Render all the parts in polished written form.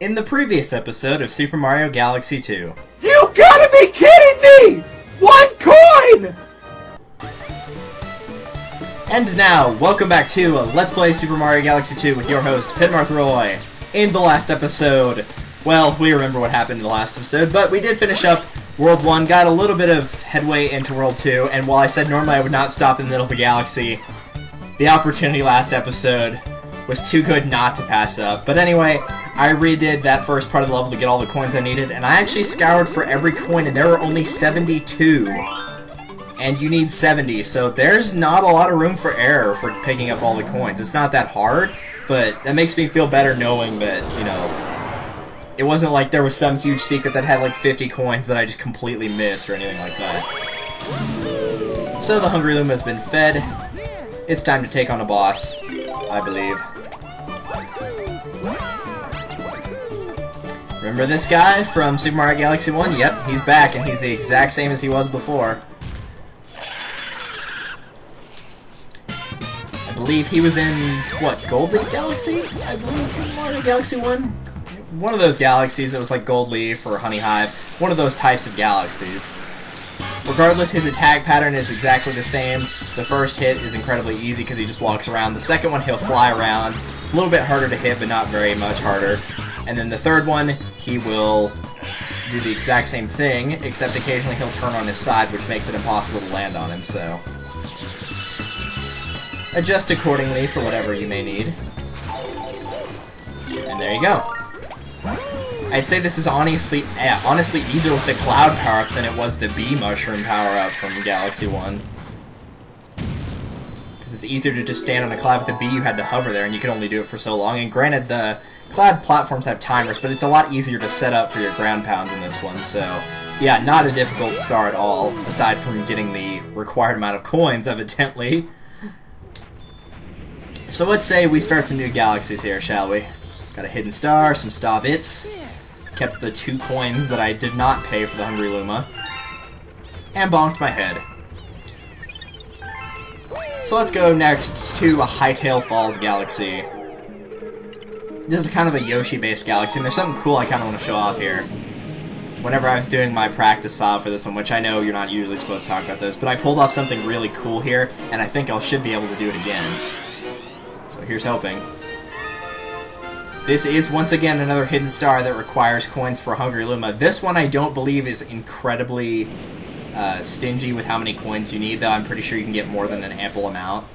In the previous episode of Super Mario Galaxy 2. You gotta be kidding me! 1 coin! And now, welcome back to Let's Play Super Mario Galaxy 2 with your host, Pitmarthroy. In the last episode, well, we remember what happened in the last episode, but we did finish up World 1, got a little bit of headway into World 2, and while I said normally I would not stop in the middle of the galaxy, the opportunity last episode was too good not to pass up. But anyway, I redid that first part of the level to get all the coins I needed, and I actually scoured for every coin, and there were only 72. And you need 70, so there's not a lot of room for error for picking up all the coins. It's not that hard, but that makes me feel better knowing that, you know, it wasn't like there was some huge secret that had like 50 coins that I just completely missed or anything like that. So the Hungry Luma has been fed. It's time to take on a boss, I believe. Remember this guy from Super Mario Galaxy 1? Yep, he's back, and he's the exact same as he was before. I believe he was in, what, Gold Leaf Galaxy? I believe from Mario Galaxy 1? One of those galaxies that was like Gold Leaf or Honey Hive. One of those types of galaxies. Regardless, his attack pattern is exactly the same. The first hit is incredibly easy because he just walks around. The second one, he'll fly around. A little bit harder to hit, but not very much harder. And then the third one, he will do the exact same thing, except occasionally he'll turn on his side, which makes it impossible to land on him, so adjust accordingly for whatever you may need. And there you go. I'd say this is honestly easier with the Cloud power-up than it was the Bee Mushroom power-up from Galaxy 1. Because it's easier to just stand on a cloud. With the Bee, you had to hover there, and you could only do it for so long. And granted, the Cloud platforms have timers, but it's a lot easier to set up for your ground pounds in this one, so yeah, not a difficult star at all, aside from getting the required amount of coins, evidently. So let's say we start some new galaxies here, shall we? Got a hidden star, some star bits, kept the 2 coins that I did not pay for the Hungry Luma, and bonked my head. So let's go next to a Hightail Falls galaxy. This is kind of a Yoshi-based galaxy, and there's something cool I kind of want to show off here. Whenever I was doing my practice file for this one, which I know you're not usually supposed to talk about this, but I pulled off something really cool here, and I think I should be able to do it again. So here's hoping. This is, once again, another hidden star that requires coins for Hungry Luma. This one I don't believe is incredibly stingy with how many coins you need, though I'm pretty sure you can get more than an ample amount.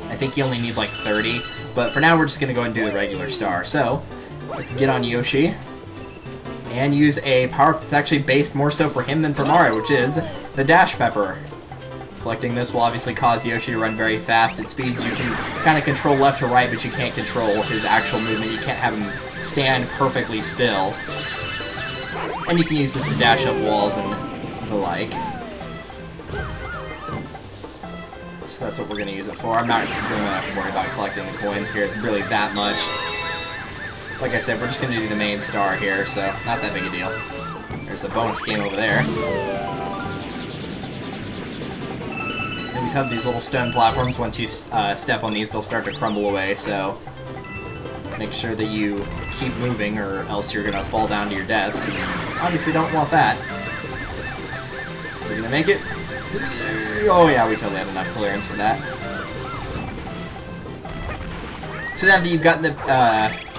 I think you only need like 30, but for now we're just going to go ahead and do the regular star. So, let's get on Yoshi, and use a power-up that's actually based more so for him than for Mario, which is the Dash Pepper. Collecting this will obviously cause Yoshi to run very fast at speeds. You can kind of control left to right, but you can't control his actual movement. You can't have him stand perfectly still. And you can use this to dash up walls and the like. So that's what we're going to use it for. I'm not going to worry about collecting the coins here really that much. Like I said, we're just going to do the main star here, so not that big a deal. There's a bonus game over there. And these have these little stone platforms. Once you step on these, they'll start to crumble away, so make sure that you keep moving or else you're going to fall down to your deaths. And obviously don't want that. We're going to make it. Oh yeah, we totally have enough clearance for that. So now that you've gotten the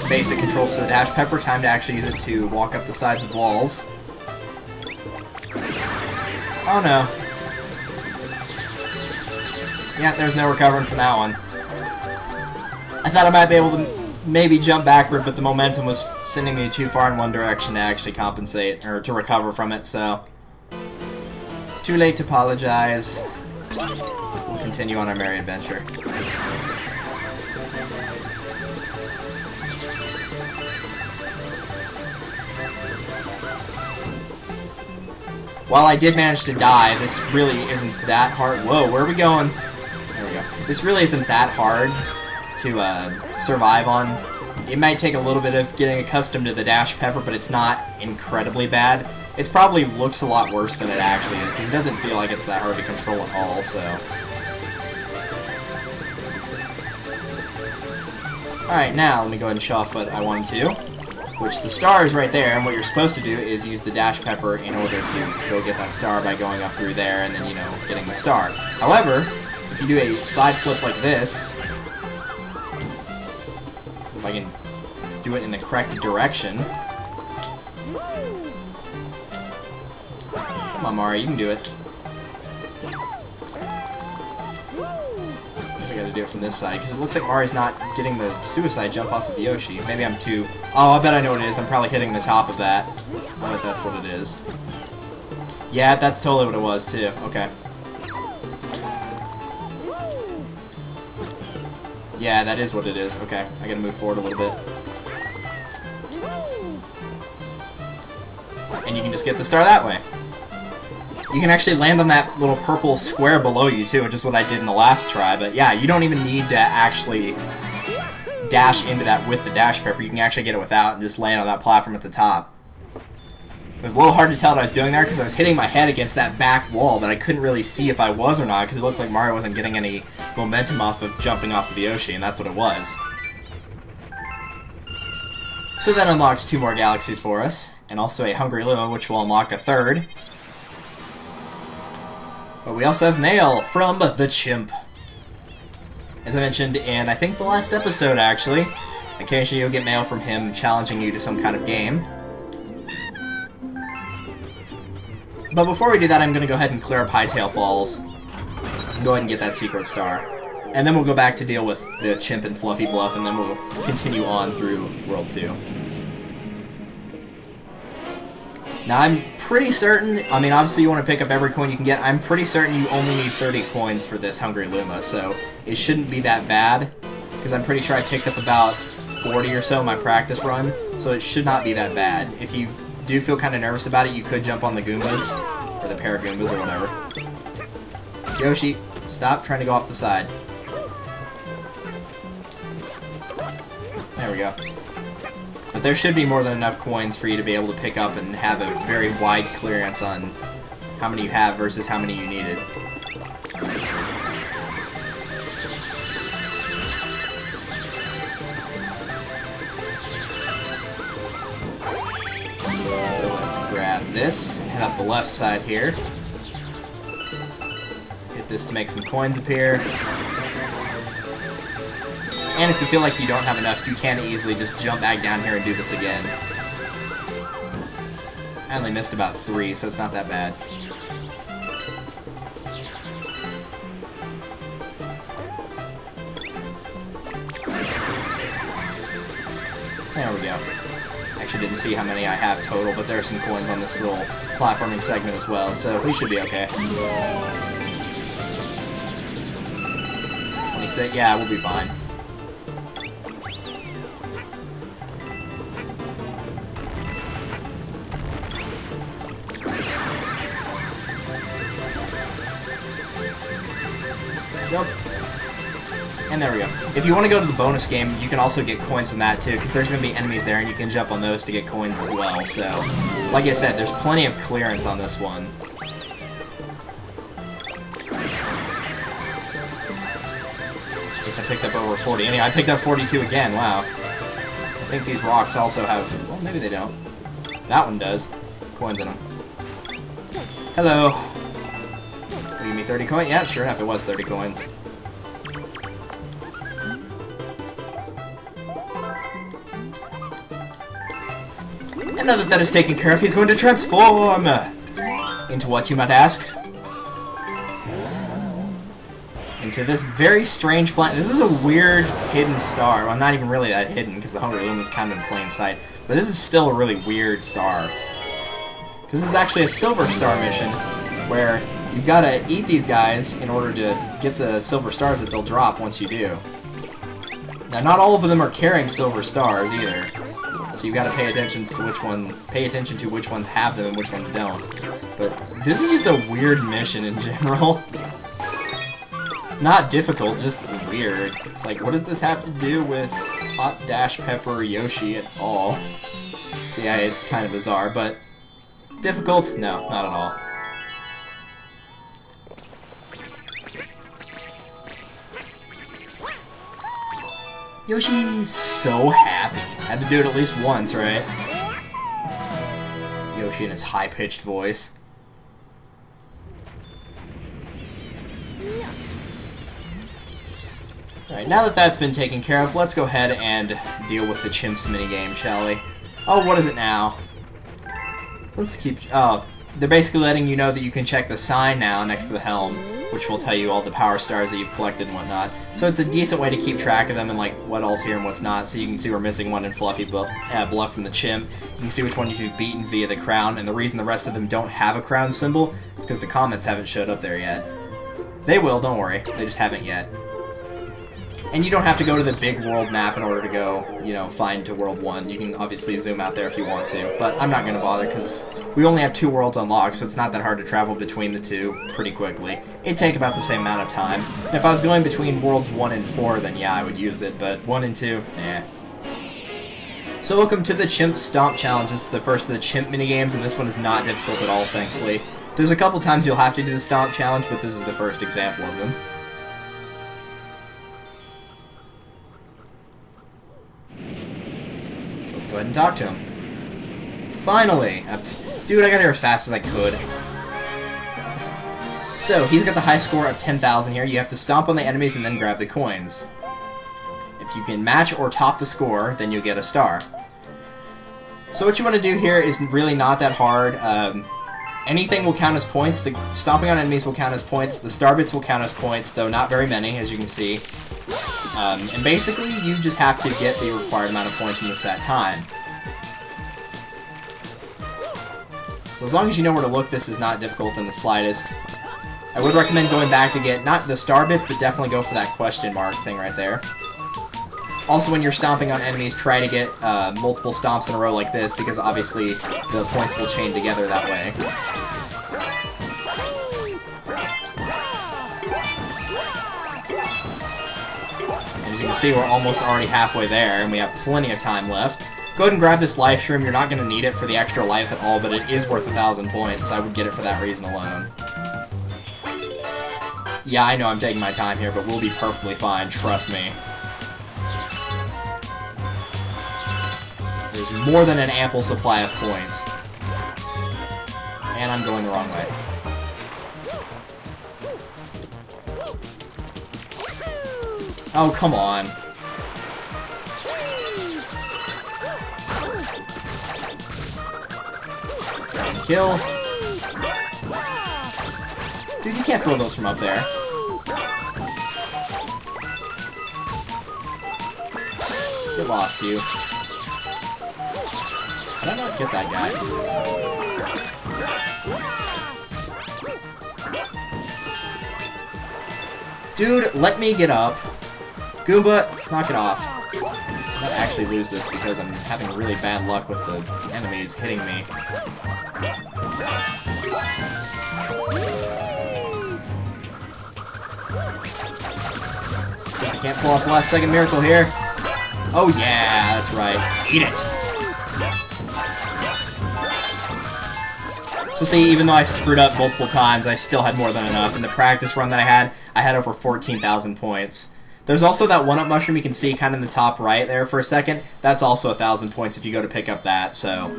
basic controls for the Dash Pepper, time to actually use it to walk up the sides of walls. Oh no. Yeah, there's no recovering from that one. I thought I might be able to maybe jump backward, but the momentum was sending me too far in one direction to actually compensate, or to recover from it, so too late to apologize. We'll continue on our merry adventure. While I did manage to die, this really isn't that hard. Whoa, where are we going? There we go. This really isn't that hard to survive on. It might take a little bit of getting accustomed to the Dash Pepper, but it's not incredibly bad. It probably looks a lot worse than it actually is, because it doesn't feel like it's that hard to control at all, so. Alright, now let me go ahead and show off what I wanted to. which the star is right there, and what you're supposed to do is use the dash pepper in order to go get that star by going up through there and then, you know, getting the star. However, if you do a side flip like this, if I can do it in the correct direction. Come on, Mario, you can do it. I gotta do it from this side, because it looks like Mario's not getting the suicide jump off of the Yoshi. Maybe I'm too... Oh, I bet I know what it is. I'm probably hitting the top of that. I bet that's what it is. Yeah, that's totally what it was, too. Okay. Yeah, that is what it is. Okay, I gotta move forward a little bit. And you can just get the star that way. You can actually land on that little purple square below you, too, which is what I did in the last try. But yeah, you don't even need to actually dash into that with the dash pepper. You can actually get it without and just land on that platform at the top. It was a little hard to tell what I was doing there because I was hitting my head against that back wall, but I couldn't really see if I was or not because it looked like Mario wasn't getting any momentum off of jumping off of the Yoshi, and that's what it was. So that unlocks 2 more galaxies for us, and also a Hungry Luma, which will unlock a 3rd. But we also have mail from the chimp. As I mentioned in, I think, the last episode, actually, occasionally you'll get mail from him challenging you to some kind of game. But before we do that, I'm going to go ahead and clear up Hightail Falls and go ahead and get that secret star. And then we'll go back to deal with the chimp and Fluffy Bluff, and then we'll continue on through World 2. Now, I'm pretty certain, I mean, obviously you want to pick up every coin you can get. I'm pretty certain you only need 30 coins for this Hungry Luma, so it shouldn't be that bad, because I'm pretty sure I picked up about 40 or so in my practice run, so it should not be that bad. If you do feel kind of nervous about it, you could jump on the Goombas, or the Paragoombas, or whatever. Yoshi, stop trying to go off the side. There we go. But there should be more than enough coins for you to be able to pick up and have a very wide clearance on how many you have versus how many you needed. So let's grab this and head up the left side here. Hit this to make some coins appear. And if you feel like you don't have enough, you can easily just jump back down here and do this again. I only missed about 3, so it's not that bad. There we go. Actually didn't see how many I have total, but there are some coins on this little platforming segment as well, so we should be okay. 26, yeah, we'll be fine. Jump. And there we go. If you want to go to the bonus game, you can also get coins from that too, because there's going to be enemies there, and you can jump on those to get coins as well. So, like I said, there's plenty of clearance on this one. I guess I picked up over 40. Anyway, I picked up 42 again. Wow. I think these rocks also have... Well, maybe they don't. That one does. Coins in them. Hello. Give me 30 coins? Yeah, sure enough, it was 30 coins. And now that that is taken care of, he's going to transform into what, you might ask? Into this very strange planet. This is a weird hidden star. Well, not even really that hidden, because the Hungry Luma is kind of in plain sight. But this is still a really weird star. Because this is actually a silver star mission, where you've got to eat these guys in order to get the silver stars that they'll drop once you do. Now, not all of them are carrying silver stars either, so you've got to pay attention to which ones have them and which ones don't. But this is just a weird mission in general. Not difficult, just weird. It's like, what does this have to do with Hot Dash Pepper Yoshi at all? So yeah, it's kind of bizarre, but difficult? No, not at all. Yoshi's so happy. Had to do it at least once, right? Yoshi in his high-pitched voice. Alright, now that that's been taken care of, let's go ahead and deal with the chimps minigame, shall we? Oh, what is it now? Let's keep... Oh, they're basically letting you know that you can check the sign now next to the helm, which will tell you all the power stars that you've collected and whatnot. So it's a decent way to keep track of them and like what all's here and what's not, so you can see we're missing one in Fluffy Bluff from the chimp. You can see which one you've beaten via the crown, and the reason the rest of them don't have a crown symbol is because the comments haven't showed up there yet. They will, don't worry. They just haven't yet. And you don't have to go to the big world map in order to go, you know, find to World 1. You can obviously zoom out there if you want to, but I'm not going to bother because we only have 2 worlds unlocked, so it's not that hard to travel between the 2 pretty quickly. It'd take about the same amount of time. And if I was going between Worlds 1 and 4, then yeah, I would use it, but 1 and 2, nah. So welcome to the Chimp Stomp Challenge. This is the first of the Chimp minigames, and this one is not difficult at all, thankfully. There's a couple times you'll have to do the Stomp Challenge, but this is the first example of them. Go ahead and talk to him. Finally! Dude, I got here as fast as I could. So, he's got the high score of 10,000 here. You have to stomp on the enemies and then grab the coins. If you can match or top the score, then you'll get a star. So what you want to do here is really not that hard. Anything will count as points. The stomping on enemies will count as points. The star bits will count as points, though not very many, as you can see. And basically, you just have to get the required amount of points in the set time. So as long as you know where to look, this is not difficult in the slightest. I would recommend going back to get, not the star bits, but definitely go for that question mark thing right there. Also, when you're stomping on enemies, try to get multiple stomps in a row like this, because obviously the points will chain together that way. As you can see, we're almost already halfway there, and we have plenty of time left. Go ahead and grab this life shroom. You're not going to need it for the extra life at all, but it is worth 1,000 points, so I would get it for that reason alone. Yeah, I know I'm taking my time here, but we'll be perfectly fine, trust me. There's more than an ample supply of points. And I'm going the wrong way. Oh, come on. Kill. Dude, you can't throw those from up there. Get lost, you. How did I not get that guy? Dude, let me get up. Goomba, knock it off. I might actually lose this because I'm having really bad luck with the enemies hitting me. Let's see if I can't pull off the last second miracle here. Oh yeah, that's right. Eat it! So see, even though I screwed up multiple times, I still had more than enough. In the practice run that I had over 14,000 points. There's also that one-up mushroom you can see kind of in the top right there for a second. That's also 1,000 points if you go to pick up that, so...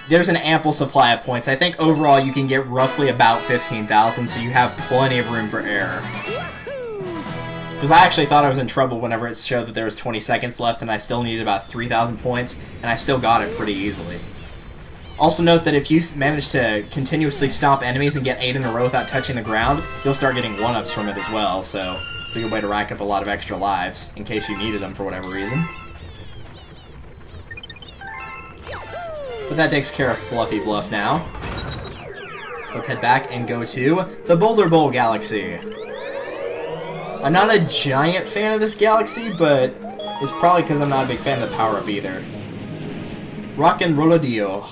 There's an ample supply of points. I think overall you can get roughly about 15,000, so you have plenty of room for error. Because I actually thought I was in trouble whenever it showed that there was 20 seconds left and I still needed about 3,000 points, and I still got it pretty easily. Also note that if you manage to continuously stomp enemies and get 8 in a row without touching the ground, you'll start getting 1-ups from it as well, so it's a good way to rack up a lot of extra lives, in case you needed them for whatever reason. But that takes care of Fluffy Bluff now. So let's head back and go to the Boulder Bowl Galaxy. I'm not a giant fan of this galaxy, but it's probably because I'm not a big fan of the power-up either. Rock and Rolladillo.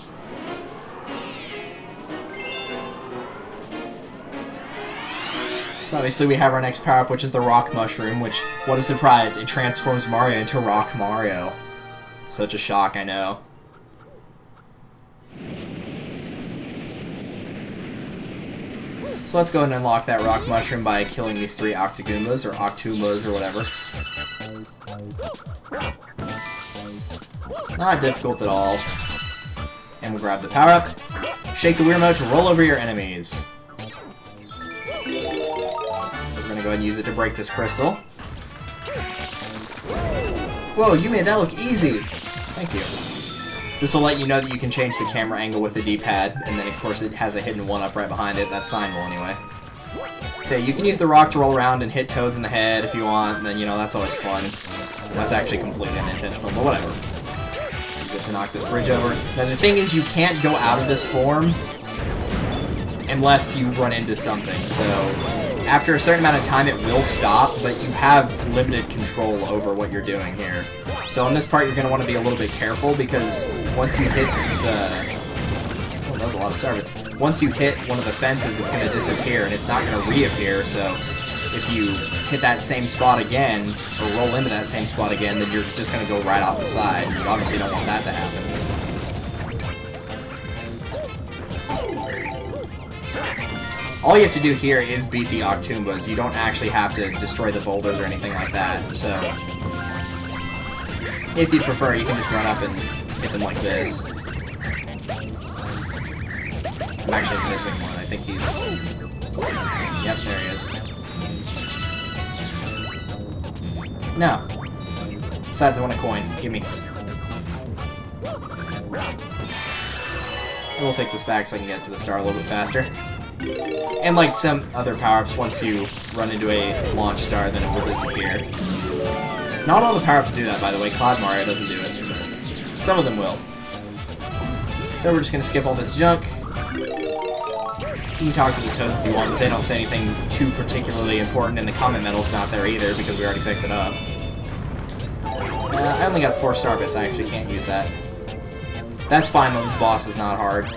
So obviously we have our next power-up, which is the Rock Mushroom, which, what a surprise, it transforms Mario into Rock Mario. Such a shock, I know. So let's go ahead and unlock that rock mushroom by killing these 3 Octagoombas, or Octumbas, or whatever. Not difficult at all. And we'll grab the power-up. Shake the Wiimote to roll over your enemies. So we're gonna go ahead and use it to break this crystal. Whoa, you made that look easy! Thank you. This will let you know that you can change the camera angle with the D-pad, and then of course it has a hidden 1-up right behind it. That sign will anyway. So you can use the rock to roll around and hit Toads in the head if you want, and then, you know, that's always fun. That's actually completely unintentional, but whatever. Use it to knock this bridge over. Now the thing is, you can't go out of this form unless you run into something, so after a certain amount of time it will stop, but you have limited control over what you're doing here. So on this part you're going to want to be a little bit careful, because once you hit the... Oh, that was a lot of starbits. Once you hit one of the fences, it's going to disappear, and it's not going to reappear, so if you hit that same spot again, or roll into that same spot again, then you're just going to go right off the side. You obviously don't want that to happen. All you have to do here is beat the Octumbas. You don't actually have to destroy the boulders or anything like that, so... If you prefer, you can just run up and hit them like this. I'm actually missing one. I think he's... Yep, there he is. No. Besides, I want a coin. Gimme. And we'll take this back so I can get to the star a little bit faster. And like some other power-ups, once you run into a launch star, then it will disappear. Not all the power-ups do that, by the way. Cloud Mario doesn't do it, but some of them will. So we're just going to skip all this junk. You can talk to the Toads if you want, but they don't say anything too particularly important, and the comet medal's not there either, because we already picked it up. I only got 4 star bits, I actually can't use that. That's fine though, this boss is not hard.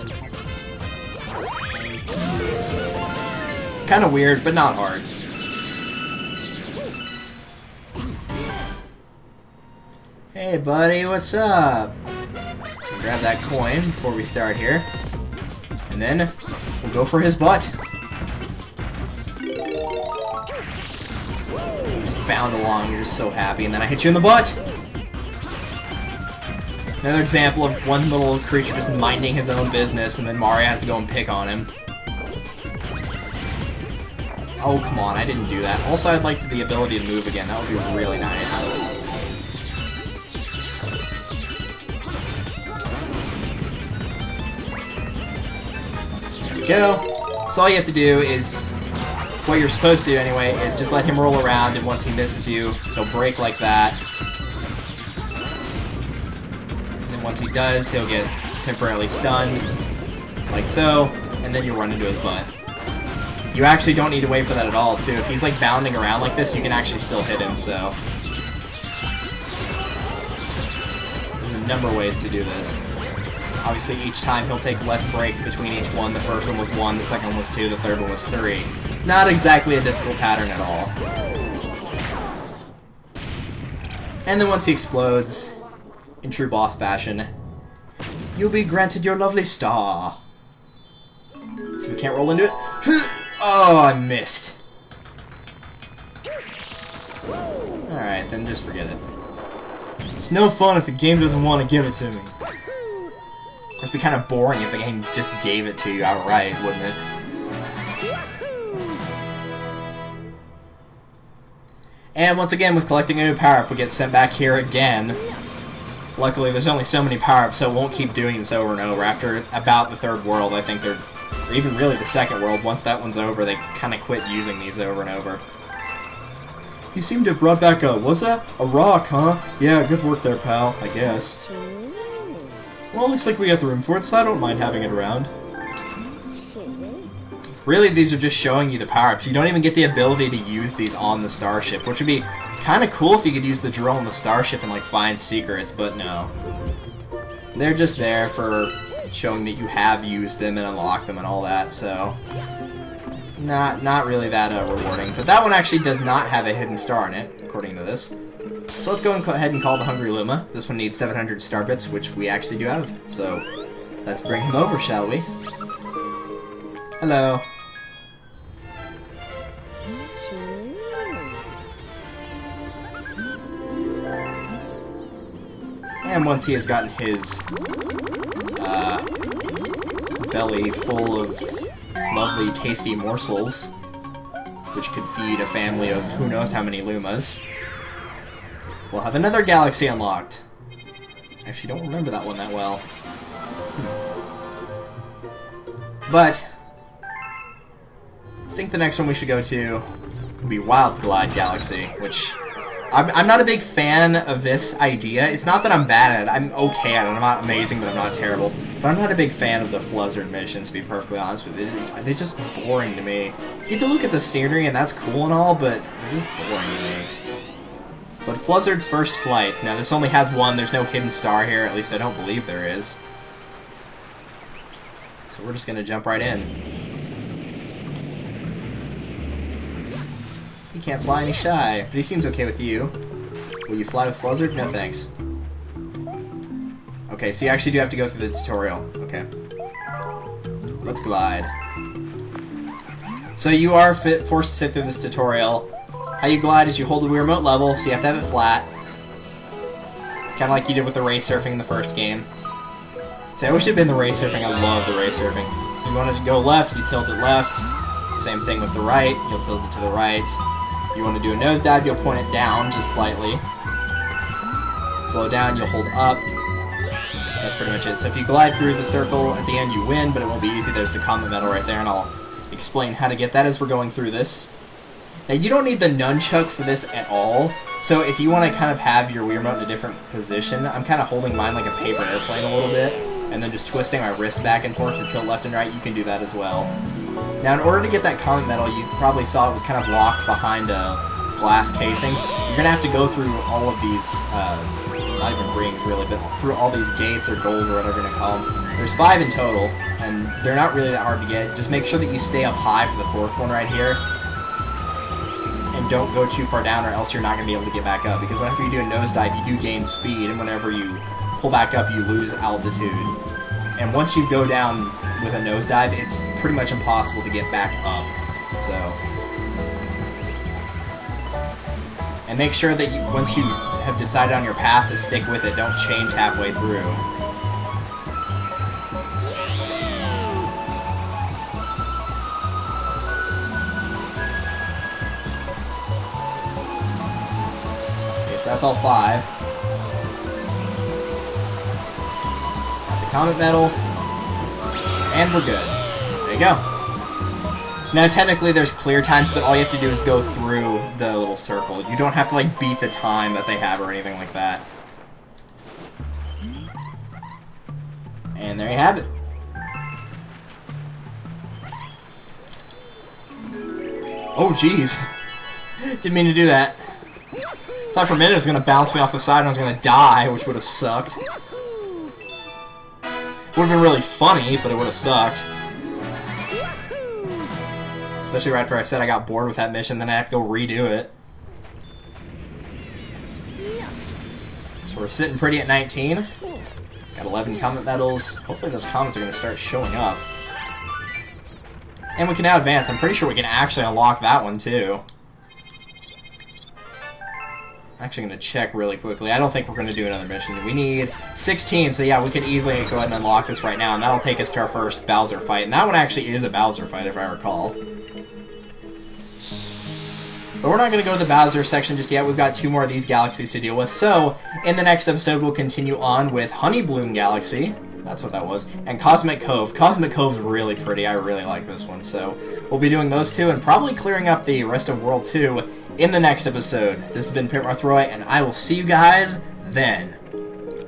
Kinda weird, but not hard. Hey buddy, what's up? We'll grab that coin before we start here. And then, we'll go for his butt. You just bound along, you're just so happy, and then I hit you in the butt! Another example of one little creature just minding his own business, and then Mario has to go and pick on him. Oh, come on, I didn't do that. Also, I'd like the ability to move again. That would be really nice. There we go. So all you have to do is... What you're supposed to do, anyway, is just let him roll around, and once he misses you, he'll break like that. And then once he does, he'll get temporarily stunned, like so, and then you'll run into his butt. You actually don't need to wait for that at all, too. If he's, like, bounding around like this, you can actually still hit him, so... There's a number of ways to do this. Obviously, each time he'll take less breaks between each one. The first one was 1, the second one was 2, the third one was 3. Not exactly a difficult pattern at all. And then once he explodes, in true boss fashion, you'll be granted your lovely star. So we can't roll into it. Oh, I missed. Alright, then just forget it. It's no fun if the game doesn't want to give it to me. Of course, it'd be kind of boring if the game just gave it to you outright, wouldn't it? And once again, with collecting a new power-up, we get sent back here again. Luckily, there's only so many power-ups, so it won't keep doing this over and over. After about the 3rd world, I think they're... Or even really the 2nd world, once that one's over, they kind of quit using these over and over. You seem to have brought back a... What's that? A rock, huh? Yeah, good work there, pal, I guess. Well, looks like we got the room for it, so I don't mind having it around. Really, these are just showing you the power-ups. You don't even get the ability to use these on the starship, which would be kind of cool if you could use the drill on the starship and, like, find secrets, but no. They're just there for showing that you have used them and unlocked them and all that, so... Not really that rewarding. But that one actually does not have a hidden star in it, according to this. So let's go ahead and call the Hungry Luma. This one needs 700 star bits, which we actually do have. So let's bring him over, shall we? Hello. And once he has gotten his belly full of lovely, tasty morsels, which could feed a family of who knows how many Lumas, we'll have another galaxy unlocked. Actually, don't remember that one that well. But I think the next one we should go to would be Wild Glide Galaxy, which I'm not a big fan of this idea. It's not that I'm bad at it. I'm okay at it. I'm not amazing, but I'm not terrible. But I'm not a big fan of the Fluzzard missions, to be perfectly honest with you. They're just boring to me. You get to look at the scenery, and that's cool and all, but they're just boring to me. But Fluzzard's First Flight. Now, this only has one. There's no hidden star here. At least I don't believe there is. So we're just going to jump right in. He can't fly and he's shy, but he seems okay with you. Will you fly with Fluzzard? No thanks. Okay, so you actually do have to go through the tutorial. Okay. Let's glide. So you are forced to sit through this tutorial. How you glide is you hold the Wii Remote level, so you have to have it flat. Kind of like you did with the race surfing in the first game. See, I wish it had been the race surfing. I love the race surfing. So you wanted to go left, you tilt it left. Same thing with the right, you'll tilt it to the right. If you want to do a nosedive, you'll point it down just slightly. Slow down, you'll hold up. That's pretty much it. So if you glide through the circle, at the end you win, but it won't be easy. There's the comet medal right there, and I'll explain how to get that as we're going through this. Now, you don't need the nunchuck for this at all. So if you want to kind of have your Wii Remote in a different position, I'm kind of holding mine like a paper airplane a little bit, and then just twisting my wrist back and forth to tilt left and right. You can do that as well. Now, in order to get that comet medal, you probably saw it was kind of locked behind a glass casing. You're going to have to go through all of these, not even rings really, but through all these gates or goals or whatever you're going to call them. There's 5 in total, and they're not really that hard to get. Just make sure that you stay up high for the 4th one right here. And don't go too far down or else you're not going to be able to get back up. Because whenever you do a nosedive, you do gain speed, and whenever you pull back up, you lose altitude. And once you go down with a nosedive, it's pretty much impossible to get back up. So, and make sure that once you have decided on your path to stick with it, don't change halfway through. Okay, so that's all 5. Got the comet medal. And we're good. There you go. Now, technically, there's clear times, but all you have to do is go through the little circle. You don't have to, like, beat the time that they have or anything like that. And there you have it. Oh, jeez. Didn't mean to do that. Thought for a minute it was going to bounce me off the side and I was going to die, which would have sucked. Would have been really funny, but it would have sucked. Especially right after I said I got bored with that mission, then I have to go redo it. So we're sitting pretty at 19. Got 11 comet medals. Hopefully those comets are going to start showing up. And we can now advance. I'm pretty sure we can actually unlock that one too. I'm actually going to check really quickly. I don't think we're going to do another mission. We need 16, so yeah, we could easily go ahead and unlock this right now, and that'll take us to our first Bowser fight. And that one actually is a Bowser fight, if I recall. But we're not going to go to the Bowser section just yet. We've got 2 more of these galaxies to deal with. So, in the next episode, we'll continue on with Honey Bloom Galaxy. That's what that was. And Cosmic Cove. Cosmic Cove's really pretty. I really like this one. So, we'll be doing those 2 and probably clearing up the rest of World 2 in the next episode. This has been Pit Roy, and I will see you guys then.